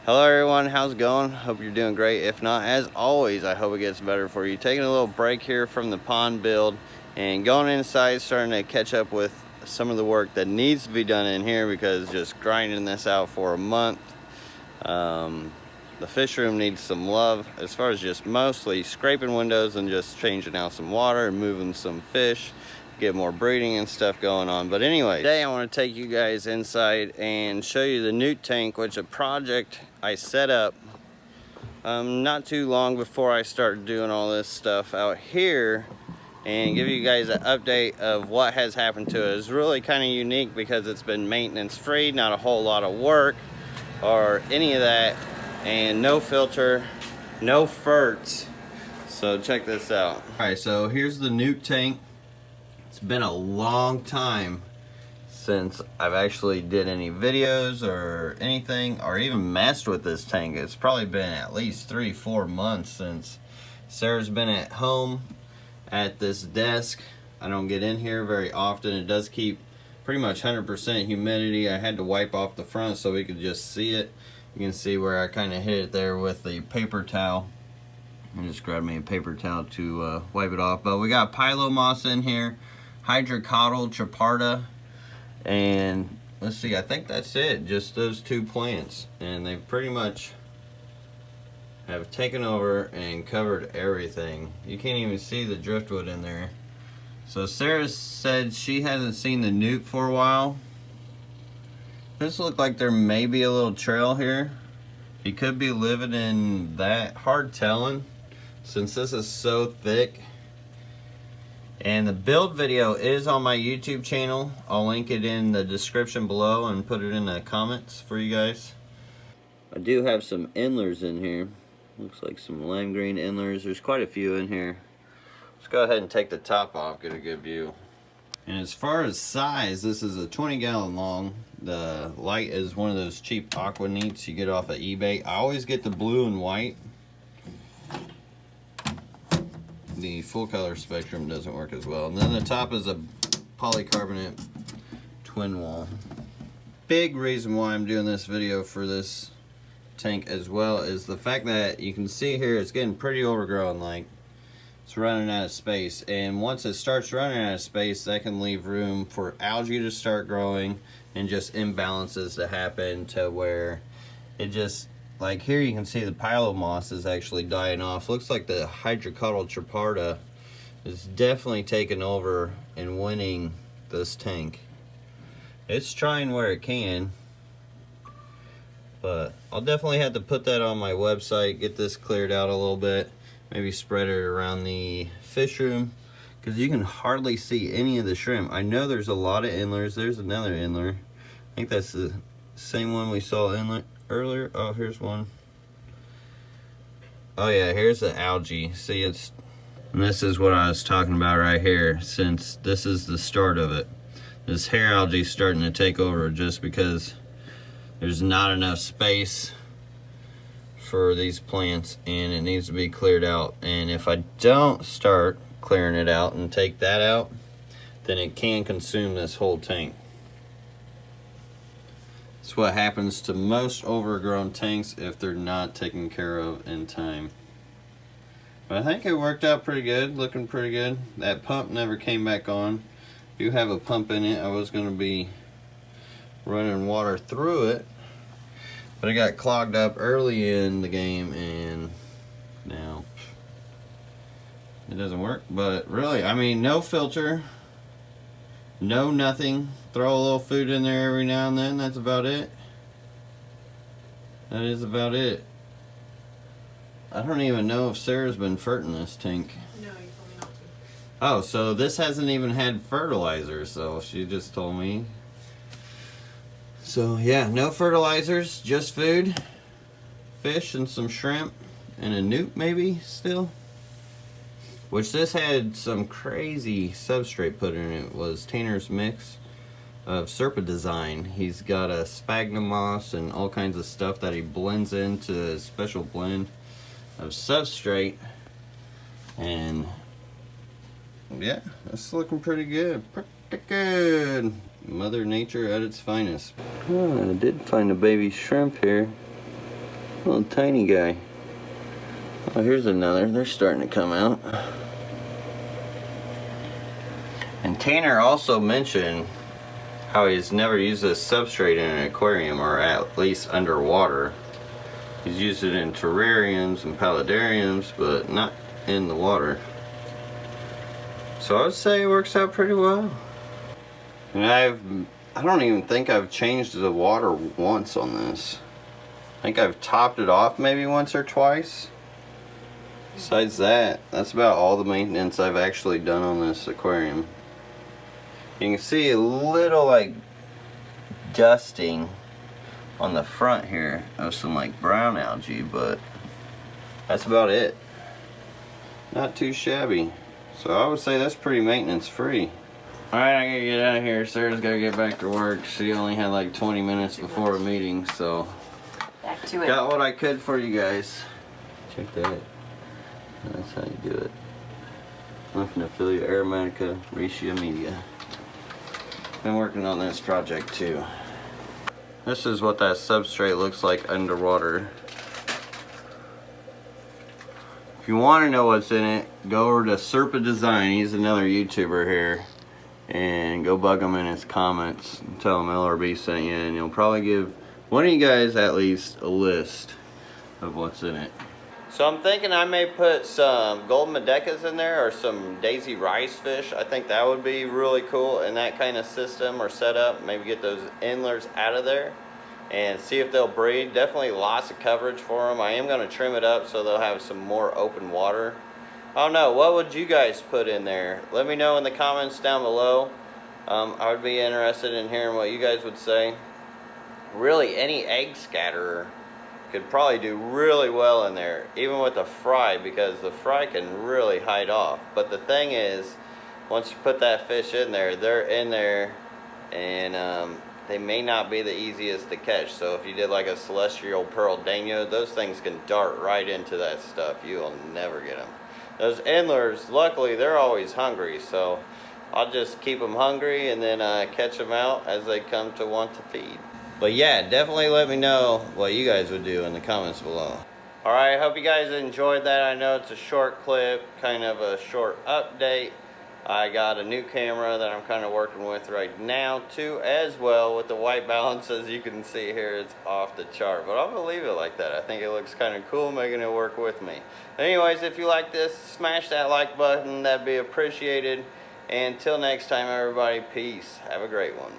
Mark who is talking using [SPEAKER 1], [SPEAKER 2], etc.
[SPEAKER 1] Hello everyone, how's it going? Hope you're doing great. If not, as always, I hope it gets better for you. Taking a little break here from the pond build and going inside, starting to catch up with some of the work that needs to be done in here, because just grinding this out for a month. The fish room needs some love as far as just mostly scraping windows and just changing out some water and moving some fish, get more breeding and stuff going on. But anyway, today I want to take you guys inside and show you the newt tank, which is a project I set up not too long before I started doing all this stuff out here, and give you guys an update of what has happened to it. It's really kind of unique because it's been maintenance free, not a whole lot of work or any of that, and no filter, no ferts. So check this out. All right, so here's the newt tank. It's been a long time since I've actually did any videos or anything, or even messed with this tank. It's probably been at least 3-4 months since Sarah's been at home at this desk. I don't get in here very often. It does keep pretty much 100% humidity. I had to wipe off the front so we could just see it. You can see where I kind of hit it there with the paper towel. I just grabbed me a paper towel to wipe it off. But we got Pilomoss in here, Hydrocotyle Chaparda, and let's see, I think that's it, just those two plants, and they pretty much have taken over and covered everything. You can't even see the driftwood in there. So Sarah said she hasn't seen the newt for a while. This looked like there may be a little trail here. He could be living in that, hard telling since this is so thick. And the build video is on my YouTube channel. I'll link it in the description below and put it in the comments for you guys. I do have some endlers in here. Looks like some lime green endlers. There's quite a few in here. Let's go ahead and take the top off, get a good view. And as far as size, this is a 20-gallon long. The light is one of those cheap aqua neats you get off of eBay. I always get the blue and white. The full color spectrum doesn't work as well. And then the top is a polycarbonate twin wall. Big reason why I'm doing this video for this tank as well is the fact that you can see here it's getting pretty overgrown, like it's running out of space. And once it starts running out of space, that can leave room for algae to start growing and just imbalances to happen to where it just, like here you can see the Pilomoss is actually dying off. Looks like the Hydrocotyle Chaparda is definitely taking over and winning this tank. It's trying where it can, but I'll definitely have to put that on my website, get this cleared out a little bit, maybe spread it around the fish room, because you can hardly see any of the shrimp. I know there's a lot of endlers. There's another endler. I think that's the same one we saw inlet earlier. Oh, here's one. Oh yeah, here's the algae. See, it's, and this is what I was talking about right here, since this is the start of it. This hair algae is starting to take over just because there's not enough space for these plants and it needs to be cleared out. And if I don't start clearing it out and take that out, then it can consume this whole tank. It's what happens to most overgrown tanks if they're not taken care of in time. But I think it worked out pretty good, looking pretty good. That pump never came back on. Do have a pump in it. I was going to be running water through it, but it got clogged up early in the game and now it doesn't work. But really, I mean, no filter, no nothing. Throw a little food in there every now and then. That's about it. That is about it. I don't even know if Sarah's been ferting this tank.
[SPEAKER 2] No, you told me not to.
[SPEAKER 1] Oh, so this hasn't even had fertilizer, so she just told me. So yeah, no fertilizers, just food, fish and some shrimp, and a newt maybe still. Which this had some crazy substrate put in it. It was Tanner's mix of Serpa design. He's got a sphagnum moss and all kinds of stuff that he blends into a special blend of substrate. And yeah, that's looking pretty good. Pretty good. Mother Nature at its finest. Oh, I did find a baby shrimp here. Little tiny guy. Oh, here's another. They're starting to come out. And Tanner also mentioned how he's never used this substrate in an aquarium, or at least underwater. He's used it in terrariums and paludariums, but not in the water. So I would say it works out pretty well. And I don't even think I've changed the water once on this. I think I've topped it off maybe once or twice. Besides that, that's about all the maintenance I've actually done on this aquarium. You can see a little like dusting on the front here of some like brown algae, but that's about it. Not too shabby. So I would say that's pretty maintenance free. Alright, I gotta get out of here. Sarah's gotta get back to work. She only had like 20 minutes before a meeting, so
[SPEAKER 2] back to it.
[SPEAKER 1] Got what I could for you guys. Check that. That's how you do it. Lymphnophilia aromatica ricea media. Been working on this project too. This is what that substrate looks like underwater. If you want to know what's in it, go over to Serpa Design. He's another YouTuber here. And go bug him in his comments and tell him LRB sent you, and he'll probably give one of you guys at least a list of what's in it. So I'm thinking I may put some golden medecas in there, or some daisy rice fish. I think that would be really cool in that kind of system or setup. Maybe get those endlers out of there and see if they'll breed. Definitely lots of coverage for them. I am going to trim it up so they'll have some more open water. I don't know, what would you guys put in there? Let me know in the comments down below. I would be interested in hearing what you guys would say. Really, any egg scatterer could probably do really well in there, even with the fry, because the fry can really hide off. But the thing is, once you put that fish in there, they're in there, and they may not be the easiest to catch. So if you did like a celestial pearl dano, those things can dart right into that stuff. You'll never get them. Those endlers, luckily, they're always hungry, so I'll just keep them hungry and then catch them out as they come to want to feed. But yeah, definitely let me know what you guys would do in the comments below. Alright, I hope you guys enjoyed that. I know it's a short clip, kind of a short update. I got a new camera that I'm kind of working with right now too, as well, with the white balance. As you can see here, it's off the chart, but I'm gonna leave it like that. I think it looks kind of cool making it work with me. Anyways, if you like this, smash that like button. That'd be appreciated. And until next time, everybody, peace. Have a great one.